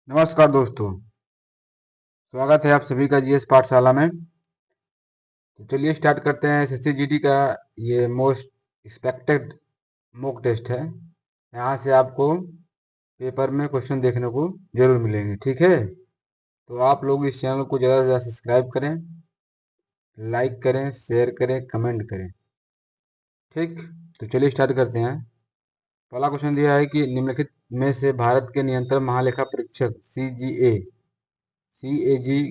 नमस्कार दोस्तों। स्वागत है आप सभी का जीएस पाठशाला में। तो चलिए स्टार्ट करते हैं। एसएससी जीडी का ये मोस्ट एक्सपेक्टेड मॉक टेस्ट है। यहाँ से आपको पेपर में क्वेश्चन देखने को जरूर मिलेंगे, ठीक है। तो आप लोग इस चैनल को ज़्यादा से ज़्यादा सब्सक्राइब करें, लाइक करें, शेयर करें, कमेंट करें, ठीक। तो चलिए स्टार्ट करते हैं। पहला क्वेश्चन दिया है कि निम्नलिखित में से भारत के नियंत्रण महालेखा परीक्षक सीएजी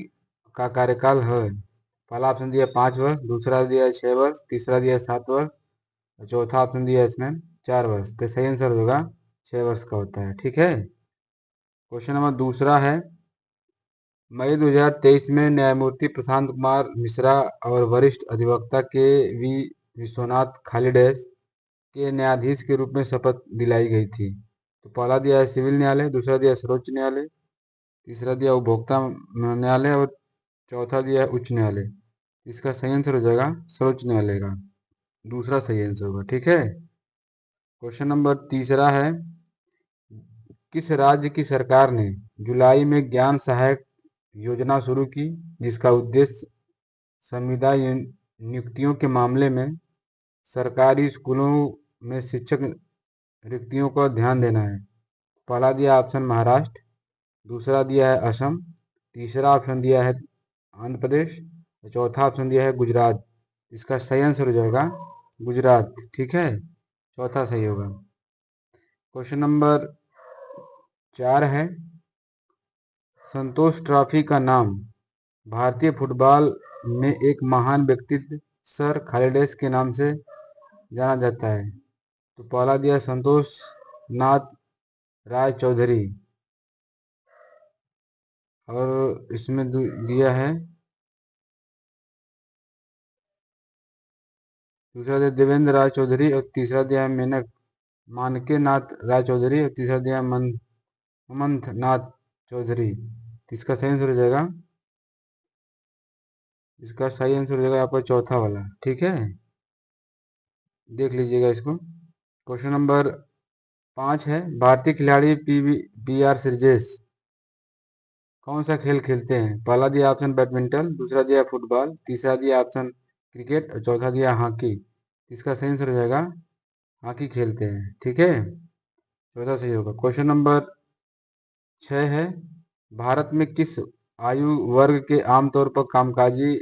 का कार्यकाल है। पहला ऑप्शन दिया है 5 वर्ष, दूसरा दिया है 6 वर्ष, तीसरा दिया है 7 वर्ष और चौथा ऑप्शन दिया है इसमें 4 वर्ष। तो सही आंसर होगा 6 वर्ष का होता है, ठीक है। क्वेश्चन नंबर दूसरा है, मई 2023 में न्यायमूर्ति प्रशांत कुमार मिश्रा और वरिष्ठ अधिवक्ता के वी विश्वनाथ खालिडेस के न्यायाधीश के रूप में शपथ दिलाई गई थी। तो पहला दिया है सिविल न्यायालय, दूसरा दिया है सर्वोच्च न्यायालय, तीसरा दिया उपभोक्ता न्यायालय और चौथा दिया है उच्च न्यायालय। इसका सही आंसर हो जाएगा सर्वोच्च न्यायालय का, दूसरा सही आंसर होगा, ठीक है। क्वेश्चन नंबर तीसरा है, किस राज्य की सरकार ने जुलाई में ज्ञान सहायक योजना शुरू की, जिसका उद्देश्य संविदा नियुक्तियों के मामले में सरकारी स्कूलों में शिक्षक रिक्तियों का ध्यान देना है। पहला दिया ऑप्शन महाराष्ट्र, दूसरा दिया है असम, तीसरा ऑप्शन दिया है आंध्र प्रदेश, चौथा ऑप्शन दिया है गुजरात। इसका सही आंसर हो जाएगा गुजरात, ठीक है, चौथा सही होगा। क्वेश्चन नंबर 4 है, संतोष ट्रॉफी का नाम भारतीय फुटबॉल में एक महान व्यक्तित्व सर खालिडेस के नाम से जाना जाता है। तो पहला दिया संतोष नाथ राय चौधरी और इसमें दिया है दूसरा दिया देवेंद्र राय चौधरी और तीसरा दिया है मेनक मानके नाथ राय चौधरी और तीसरा दिया है हेमंत नाथ चौधरी। इसका सही आंसर हो जाएगा, इसका सही आंसर हो जाएगा आपका चौथा वाला, ठीक है, देख लीजिएगा इसको। क्वेश्चन नंबर 5 है, भारतीय खिलाड़ी पी आर श्रीजेश कौन सा खेल खेलते हैं। पहला दिया ऑप्शन बैडमिंटन, दूसरा दिया फुटबॉल, तीसरा दिया ऑप्शन क्रिकेट और चौथा दिया हॉकी। इसका सही आंसर हो जाएगा हॉकी खेलते हैं, ठीक है, चौथा सही होगा। क्वेश्चन नंबर 6 है, भारत में किस आयु वर्ग के आमतौर पर कामकाजी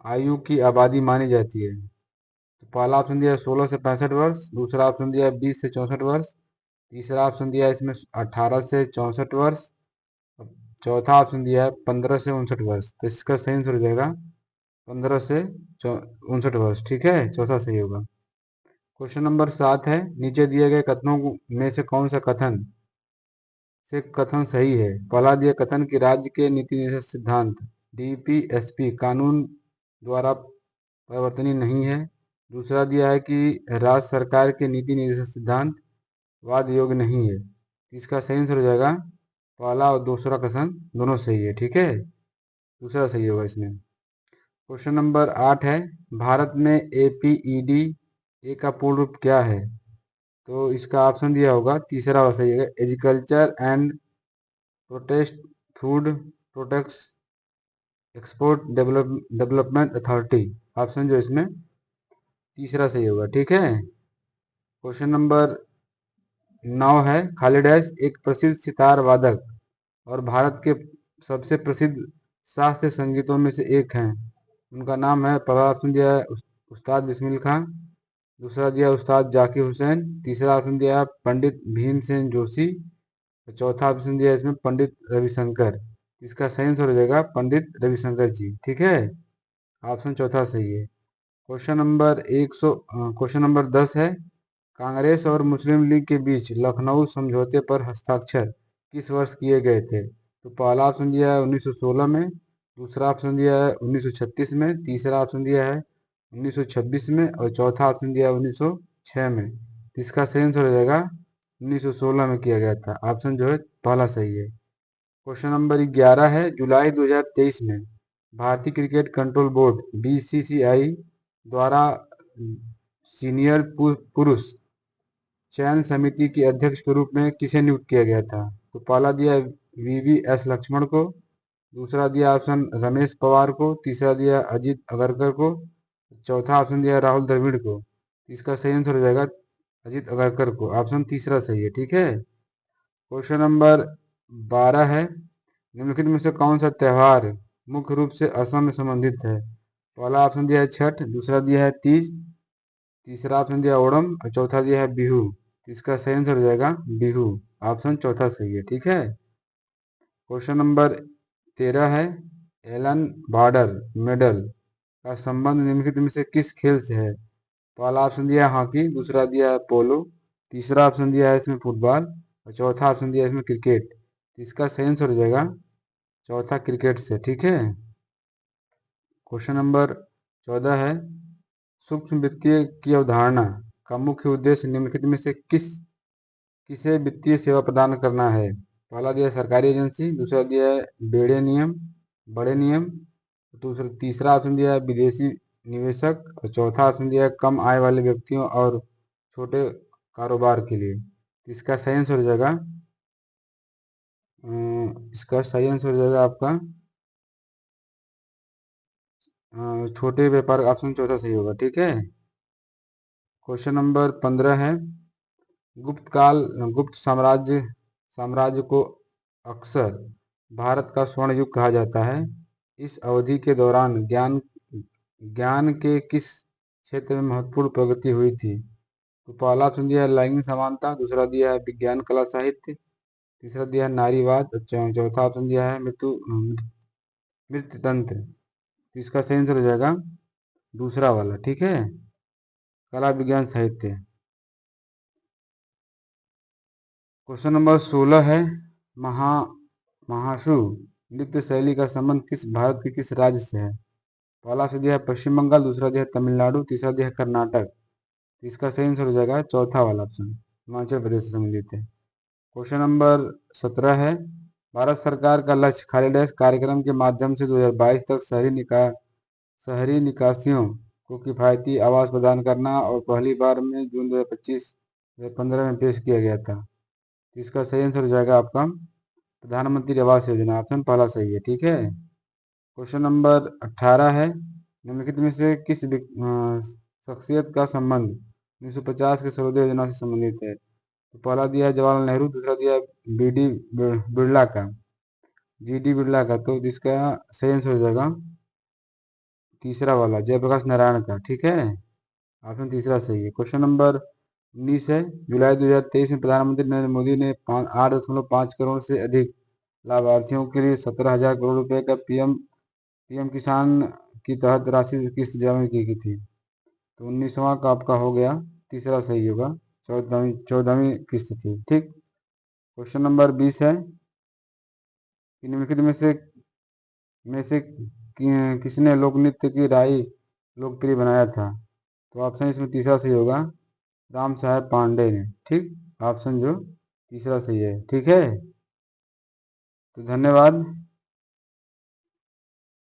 आयु की आबादी मानी जाती है। तो पहला ऑप्शन दिया है 16 से 65 वर्ष, दूसरा ऑप्शन दिया है 20 से 64 वर्ष, तीसरा ऑप्शन दिया है इसमें 18 से 64 वर्ष, चौथा ऑप्शन दिया है 15 से 59 वर्ष। तो इसका सही आंसर हो जाएगा 15 से 59 वर्ष, ठीक है, चौथा सही होगा। क्वेश्चन नंबर 7 है, नीचे दिए गए कथनों में से कौन सा कथन सही है। पहला दिया कथन कि राज्य के नीति निर्देशक सिद्धांत डीपीएसपी कानून द्वारा परिवर्तनीय नहीं है। दूसरा दिया है कि राज्य सरकार के नीति निर्देशक सिद्धांत वाद योग्य नहीं है। इसका सही आंसर हो जाएगा पहला और दूसरा कथन दोनों सही है, ठीक है, दूसरा सही होगा इसमें। क्वेश्चन नंबर 8 है, भारत में एपीईडी ए का पूर्ण रूप क्या है। तो इसका ऑप्शन दिया होगा तीसरा और सही है, agriculture and protest food products export development authority. Option जो इसमें तीसरा सही होगा, ठीक है। क्वेश्चन नंबर 9 है, खालिडेस एक प्रसिद्ध सितार वादक और भारत के सबसे प्रसिद्ध शास्त्रीय संगीतों में से एक हैं। उनका नाम है, पहला ऑप्शन दिया है उस्ताद बिस्मिल खां, दूसरा दिया उस्ताद जाकिर हुसैन, तीसरा ऑप्शन दिया है पंडित भीमसेन जोशी, चौथा ऑप्शन दिया है इसमें पंडित रविशंकर। इसका सही आंसर हो जाएगा पंडित रविशंकर जी, ठीक है, ऑप्शन चौथा सही है। क्वेश्चन नंबर 10 है, कांग्रेस और मुस्लिम लीग के बीच लखनऊ समझौते पर हस्ताक्षर किस वर्ष किए गए थे। तो पहला ऑप्शन दिया है 1916 में, दूसरा ऑप्शन दिया है 1936 में, तीसरा ऑप्शन दिया है 1926 में और चौथा ऑप्शन दिया है 1906 में। इसका सही आंसर हो जाएगा 1916 में किया गया था, ऑप्शन जो है पहला सही है। क्वेश्चन नंबर 11 है, जुलाई 2023 में भारतीय क्रिकेट कंट्रोल बोर्ड बीसीसीआई द्वारा सीनियर पुरुष चयन समिति के अध्यक्ष के रूप में किसे नियुक्त किया गया था। तो पहला दिया VVS लक्ष्मण को, दूसरा दिया ऑप्शन रमेश पवार को, तीसरा दिया अजीत अगरकर को, चौथा ऑप्शन दिया राहुल द्रविड़ को। इसका सही आंसर हो जाएगा अजीत अगरकर को। ऑप्शन तीसरा सही है। ठीक है। क्वेश्चन नंबर 12 है, निम्नलिखित में से कौन सा त्योहार मुख्य रूप से असम में संबंधित है? पहला ऑप्शन दिया है छठ, दूसरा दिया है तीज, तीसरा ऑप्शन दिया है ओणम और चौथा दिया है बिहू। इसका सही आंसर हो जाएगा बिहू। ऑप्शन चौथा सही है। ठीक है। क्वेश्चन नंबर 13 है, एलन बॉर्डर मेडल का संबंध निम्नलिखित में से किस खेल से है? पहला ऑप्शन दिया है हॉकी, दूसरा दिया है पोलो, तीसरा ऑप्शन दिया है इसमें फुटबॉल और चौथा ऑप्शन दिया है इसमें क्रिकेट। इसका सही आंसर हो जाएगा चौथा क्रिकेट से। ठीक है। क्वेश्चन नंबर 14 है, सूक्ष्म वित्तीय की अवधारणा का मुख्य उद्देश्य निम्नलिखित में से किसे वित्तीय सेवा प्रदान करना है? पहला दिया है सरकारी एजेंसी, दूसरा दिया है बड़े नियम, तीसरा ऑप्शन दिया है विदेशी निवेशक और चौथा ऑप्शन दिया है कम आय वाले व्यक्तियों और छोटे कारोबार के लिए। इसका सही आंसर हो जाएगा आपका छोटे व्यापार। ऑप्शन चौथा सही होगा। ठीक है। क्वेश्चन नंबर 15 है, गुप्त साम्राज्य को अक्सर भारत का स्वर्ण युग कहा जाता है। इस अवधि के दौरान ज्ञान के किस क्षेत्र में महत्वपूर्ण प्रगति हुई थी? तो पहला ऑप्शन दिया है लैंगिक समानता, दूसरा दिया है विज्ञान कला साहित्य, तीसरा दिया है नारीवाद, चौथा ऑप्शन दिया है मृत्यु तंत्र। तो इसका सही आंसर हो जाएगा दूसरा वाला। ठीक है। कला विज्ञान साहित्य। क्वेश्चन नंबर 16 है, महा महासु नृत्य शैली का संबंध भारत के किस राज्य से है? पहला ऑप्शन दिया है पश्चिम बंगाल, दूसरा दिया है तमिलनाडु, तीसरा दिया है कर्नाटक। इसका सही आंसर हो जाएगा चौथा वाला ऑप्शन, हिमाचल प्रदेश से संबंधित है। क्वेश्चन नंबर 17 है, भारत सरकार का लक्ष्य खाली डैश कार्यक्रम के माध्यम से 2022 तक शहरी निकासियों को किफायती आवास प्रदान करना और पहली बार में जून 2015 में पेश किया गया था। इसका सही आंसर हो जाएगा आपका प्रधानमंत्री आवास योजना। ऑप्शन पहला सही है। ठीक है। क्वेश्चन नंबर 18 है, निम्नलिखित में से किस शख्सियत का संबंध 1950 के सर्वोदय योजना से संबंधित है? तो पहला दिया है जवाहरलाल नेहरू, दूसरा दिया है GD बिरला का। तो जिसका सही आंसर हो जाएगा तीसरा वाला जयप्रकाश नारायण का। ठीक है। ऑप्शन तीसरा सही है। क्वेश्चन नंबर 19 है, जुलाई 2023 में प्रधानमंत्री नरेंद्र मोदी ने 8.5 करोड़ से अधिक लाभार्थियों के लिए 17,000 करोड़ रुपए का पीएम किसान की तहत राशि किस्त जमा की थी। तो 19वां का आपका हो गया तीसरा सही होगा, 14वीं किस्त थी। ठीक। क्वेश्चन नंबर 20 है, निम्नलिखित में से किसने लोक नृत्य की राई लोकप्रिय बनाया था? तो ऑप्शन इसमें तीसरा सही होगा, राम साहेब पांडे ने। ठीक। ऑप्शन जो तीसरा सही है। ठीक है। तो धन्यवाद।